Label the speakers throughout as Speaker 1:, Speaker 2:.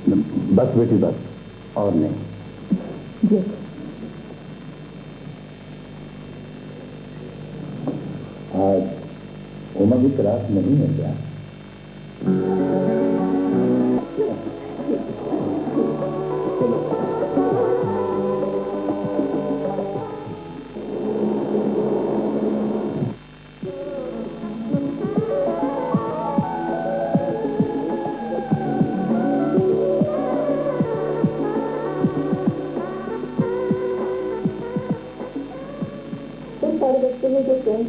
Speaker 1: बस बेटी बस, और नहीं।
Speaker 2: जी।
Speaker 1: आज उमा की क्लास नहीं है क्या?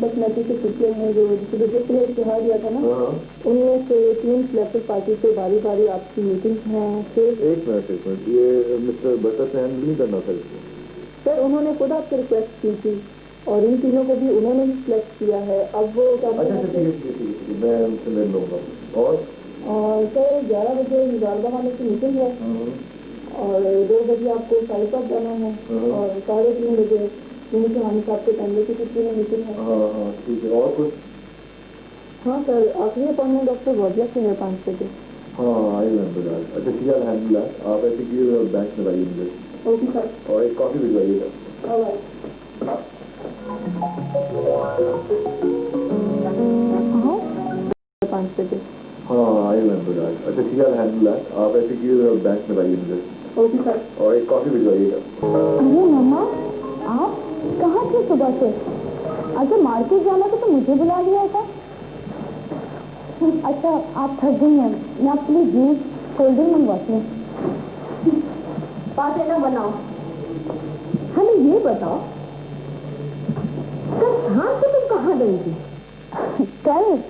Speaker 2: पर्सनैलिटी के छुट्टियां हैं जो जिसने इश्तेहार दिया था ना, उनमें से 3 सिलेक्टेड पार्टी से बारी बारी आपकी मीटिंग है। फिर
Speaker 3: एक मिनट, ये मिस्टर बटर से हैंडल नहीं करना था इसको।
Speaker 2: सर उन्होंने खुद आपसे रिक्वेस्ट की थी और इन तीनों को भी उन्होंने ही सिलेक्ट किया है। अब वो
Speaker 3: अच्छा ठीक है, मैं उनसे मिल लूँगा। और
Speaker 2: सर 11 बजे निजारदा खाने की मीटिंग है और 2 बजे आपको साइड जाना है और 3:30 बजे सुहानी साहब के कमरे की छुट्टी में मीटिंग है।
Speaker 3: हाँ ठीक है। और कुछ?
Speaker 2: हाँ सर, आखिरी अपॉइंटमेंट डॉक्टर वॉजिया से है 5 बजे।
Speaker 3: हाँ आई रिमेंबर दैट। अच्छा ठीक है, हैंडल है। आप ऐसे कीजिए और बैंक में लाइए मुझे।
Speaker 2: Okay sir.
Speaker 3: और एक कॉफी भिजवाइएगा।
Speaker 2: ऑलराइट। 5 बजे।
Speaker 3: हाँ आई रिमेंबर दैट। अच्छा ठीक है, हैंडल है। आप ऐसे कीजिए और बैंक में लाइए मुझे।
Speaker 2: Okay sir.
Speaker 3: और एक कॉफी भिजवाइएगा।
Speaker 2: अरे मम्मा, आप कहाँ थे सुबह से? अगर मार्केट जाना था तो मुझे बुला लिया था। अच्छा आप थक गई हैं, मैं आपके लिए जूस कोल्ड ड्रिंक मंगवाती हूँ। बातें ना बनाओ, हमें ये बताओ कल से तुम कहाँ गई थी?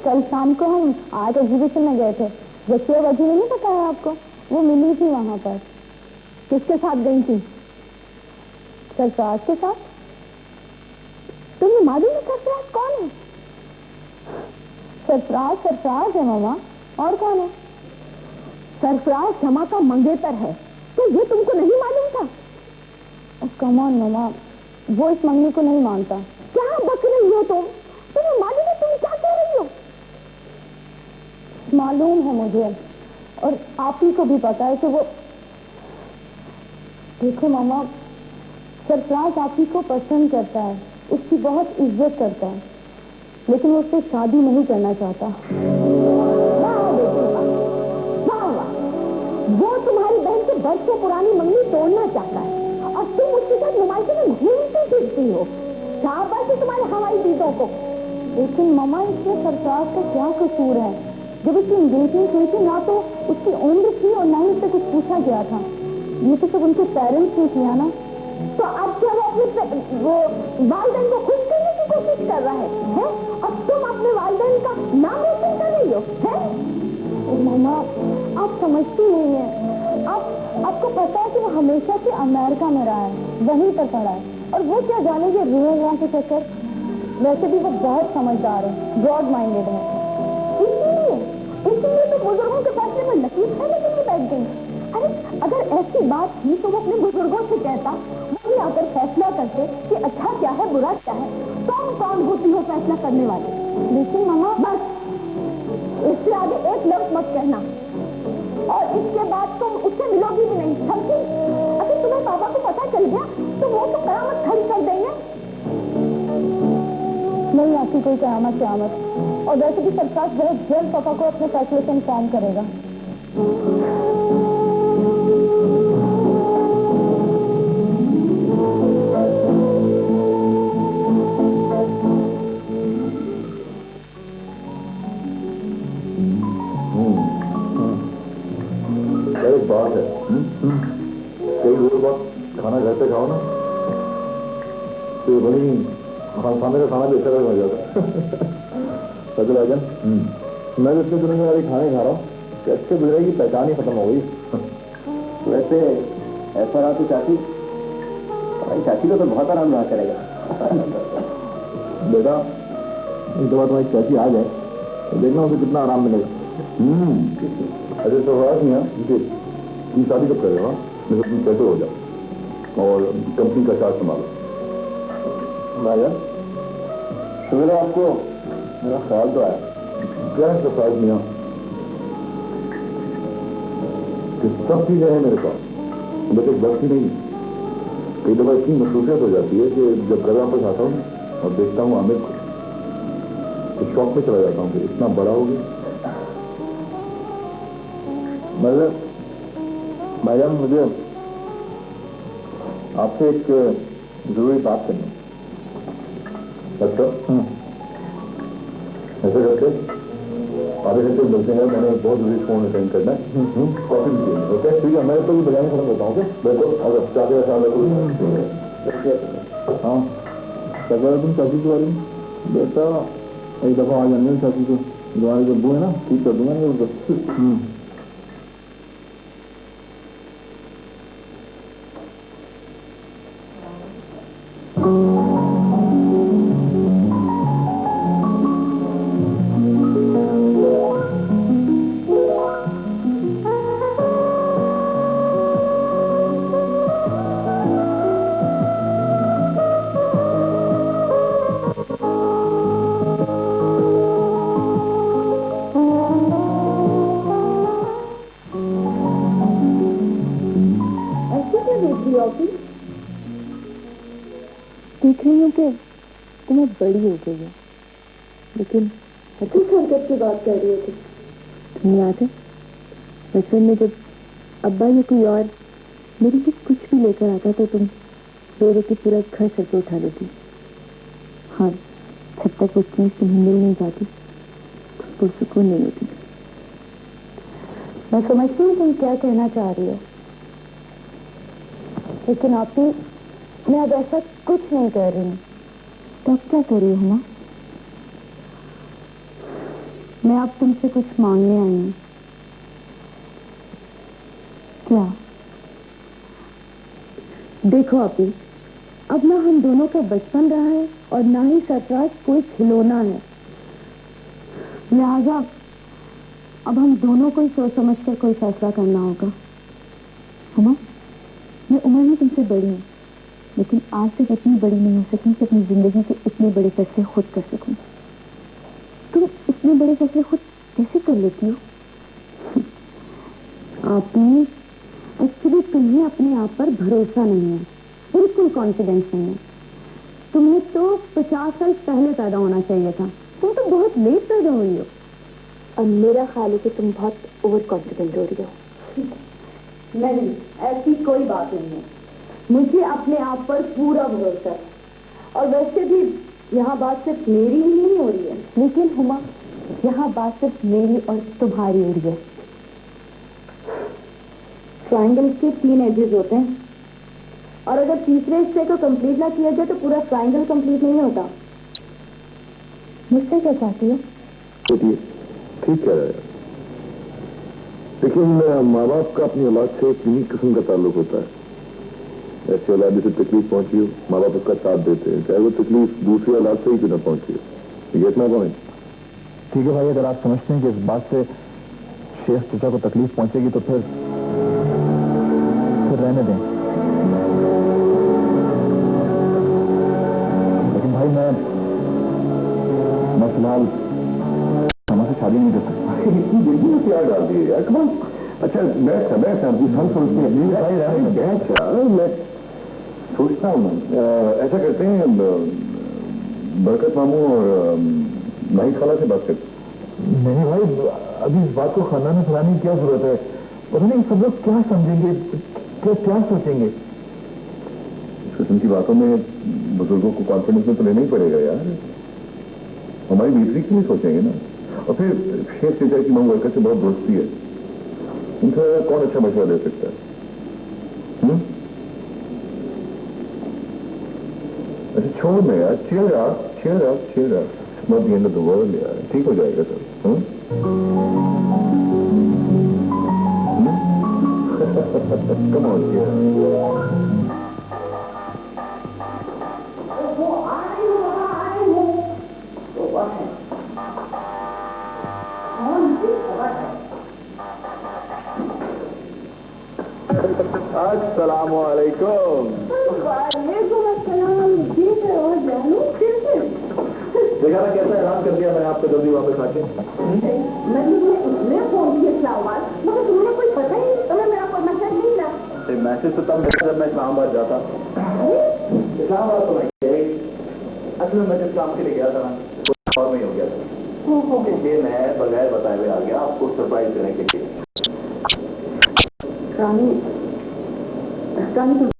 Speaker 2: कल शाम को हम आर्ट एग्जीबिशन में गए थे। रशिया वजी ने नहीं बताया आपको, वो मिली थी वहां पर। किसके साथ गई थी? सरफराज के साथ। तुम्हें मालूम है सरफराज कौन है? सरफराज है मामा, और कौन है? सरफराज क्षमा का मंगेतर है। तो ये तुमको नहीं मालूम था? कम ऑन मामा, वो इस मंगनी को नहीं मानता। क्या बक रही हो तुम? तुम्हें मालूम है तुम क्या कह रही हो? मालूम है मुझे, और आप ही को भी पता है कि वो। देखो मामा, सरफराज आप ही को पसंद करता है, उसकी बहुत इज्जत करता है, लेकिन वो उससे शादी नहीं करना चाहता। वो तुम्हारी बहन के बरसों पुरानी मंगनी तोड़ना चाहता है और तुम उसके साथ नुमाइशों में घूमती फिरती हो। शाबाश है तुम्हारे हवाई चीजों को। लेकिन मामा, इसमें सरफराज का क्या कसूर है? जब उसकी एंगेजमेंट हुई थी ना तो उसकी उम्र थी और ना ही उससे कुछ पूछा गया था। ये तो सब उनके पेरेंट्स ने किया ना। तो अब क्या वो वालिदैन को खुश करने की कोशिश कर रहा है? और तुम अपने वालिदैन का नाम रोशन कर रही हो, है? मामा, आप समझती नहीं है। आपको पता है कि वो हमेशा से अमेरिका में रहा है, वहीं पर पढ़ा है, और वो क्या जानेंगे रुआ के चक्कर। वैसे भी वो बहुत समझदार है, ब्रॉड माइंडेड है। इसीलिए तो बुजुर्गों के फैसले में नकीब है लेकिन नहीं बैठ गई। अरे अगर ऐसी बात थी तो वो अपने बुजुर्गों से कहता, वही आकर फैसला करते कि अच्छा क्या है बुरा क्या है। तुम कौन होती हो फैसला करने वाले? लेकिन मामा, बस इससे आगे एक लफ्ज मत कहना, और इसके बाद तुम उससे मिलोगी भी नहीं, समझी? अगर तुम्हें पापा को पता चल गया तो वो तो कयामत खड़ी कर देंगे। नहीं आती कोई कयामत। और वैसे भी सरकार बहुत जल्द पापा को अपने फैसले से इन्फॉर्म करेगा।
Speaker 3: एक बात है, कई बात खाना घर पे खाओ ना तो बनी खाने का खाना भी अच्छा लग जाता है। राजन, मैं तो इतने दिनों में वाली खाने खा रहा हूँ कि अच्छे गुजरे की पहचान ही खत्म हो गई।
Speaker 1: वैसे ऐसा रहा तो चाची को तो बहुत आराम रहा करेगा।
Speaker 3: बेटा एक बार तुम्हारी चाची आ जाए तो देखना उसे कितना आराम मिलेगा। अरे तो बात नहीं है, तुम शादी कब करेगा? तुम कैसे हो जाओ और कंपनी का चार्ज संभालो।
Speaker 1: भाई सुबह आपको मेरा ख्याल तो आया।
Speaker 3: क्या सरफराज मियाँ, कि सब चीजें हैं मेरे पास, बस एक वक्त ही नहीं। कई दफा इतनी मसरूफियत हो जाती है कि जब घर वापस आता हूँ और देखता हूँ आमिर को, तो शौक में चला जाता हूँ कि इतना बड़ा हो गया। मतलब भाईजान, मुझे आपसे एक जरूरी बात करनी है। अच्छा, ऐसे करके आधे घंटे मिलते हैं, मैंने बहुत जरूरी फोन अटेंड करना है। कॉफी भी चाहिए। ओके ठीक है, मैं तो भी बजाने खत्म करता हूँ। ओके बिल्कुल, अगर चाहते हैं हाँ क्या तुम चाची के बारे में? बेटा एक दफा आ जाने चाची को, तुम्हारे जो बू है ना, ठीक कर दूंगा नहीं उनको।
Speaker 2: देख रही हूँ कि तुम्हें बड़ी हो गई है, लेकिन किस हरकत की बात कर रही थी? तुम्हें याद है बचपन में जब अब्बा या कोई और मेरे लिए कुछ भी लेकर आता तो तुम रो रो के पूरा घर सर पे उठा लेती। हाँ, जब तक वो चीज तुम्हें मिल नहीं जाती तो पुरसुकून नहीं होती। मैं समझती हूँ तुम क्या कहना चाह रही हो, लेकिन आप भी मैं अब ऐसा कुछ नहीं कर रही हूँ। तो अब क्या कर रही हूँ? मैं अब तुमसे कुछ मांगने आई हूँ। क्या? देखो अभी, अब ना हम दोनों का बचपन रहा है और ना ही सरफराज कोई खिलौना है। लिहाजा अब हम दोनों को ही सोच समझ कर कोई फैसला करना होगा। हुमा, मैं उम्र में तुमसे बड़ी हूँ, लेकिन आज तक इतनी बड़ी नहीं हो सकी कि अपनी जिंदगी के इतने बड़े फैसले खुद कर सकूं। तुम इतने बड़े फैसले खुद कैसे कर लेती हो? आपने एक्चुअली तुम्हें अपने आप पर भरोसा नहीं है, बिल्कुल कॉन्फिडेंस नहीं है। तुम्हें तो 50 साल पहले पैदा होना चाहिए था, तुम तो बहुत लेट पैदा हुई हो। और मेरा ख्याल है कि तुम बहुत ओवर कॉन्फिडेंट हो रही हो। नहीं, ऐसी कोई बात नहीं है। मुझे अपने आप पर पूरा भरोसा है, और वैसे भी यहाँ बात सिर्फ मेरी ही नहीं हो रही है। लेकिन हुमा, यहाँ बात सिर्फ मेरी और तुम्हारी हो रही है। ट्रायंगल के 3 एजेस होते हैं, और अगर तीसरे हिस्से को कंप्लीट ना किया जाए तो पूरा ट्रायंगल कंप्लीट नहीं होता। मुझसे क्या चाहती हो?
Speaker 3: ठीक कह रहे हैं, लेकिन माँ बाप का अपनी औलाद से एक यूनिक किस्म का ताल्लुक होता है। ऐसी औलाद जिसे तकलीफ पहुंची हो, माँ बाप उसका साथ देते हैं, चाहे वो तकलीफ दूसरी औलाद से ही क्यों न पहुंची हो। ये इतना पॉइंट ठीक है भाई, अगर आप समझते हैं कि इस बात से शेख चचा को तकलीफ पहुंचेगी तो फिर रहने दें। लेकिन भाई मैं फिलहाल से शादी नहीं कर सकता। इतनी जल्दी में प्यार डाल दिए यार, कम। अच्छा बैठ आपकी हम सोचते हैं बैठ, मैं सोचता हूँ ऐसा करते हैं, बरकत मामू और माही खाला से बात करते। नहीं भाई, अभी इस बात को खानदान में फैलाने की क्या जरूरत है? पता नहीं सब लोग क्या समझेंगे, क्या सोचेंगे। किस्म की बातों में बुजुर्गों को कॉन्फिडेंस में तो लेना ही पड़ेगा यार, हमारी बेहतरी के लिए सोचेंगे ना। और फिर शेख चचा की मांग वर्कर से बहुत दोस्ती है, उनसे कौन अच्छा मशवरा दे सकता है? अच्छा छोड़ दे यार, cheer up, not the end of the world यार, ठीक हो जाएगा सब। Come on यार। अस्सलामुअलैकुम। देखा ना कैसा आराम कर दिया मैंने आपको जल्दी वापस आके।
Speaker 2: मैं फोन किया, क्या आवाज, मगर तुमने कोई पता ही नहीं, तुम्हें
Speaker 3: मैसेज तो तब मिला जब मैं इस्लामाबाद जाता। इस्लामाबाद तो मैं असल में मैं जिस काम के लिए गया था ना वो और में हो गया था, इसलिए मैं बगैर बताए हुए आ गया आपको सरप्राइज देने के लिए।
Speaker 2: रानी, रानी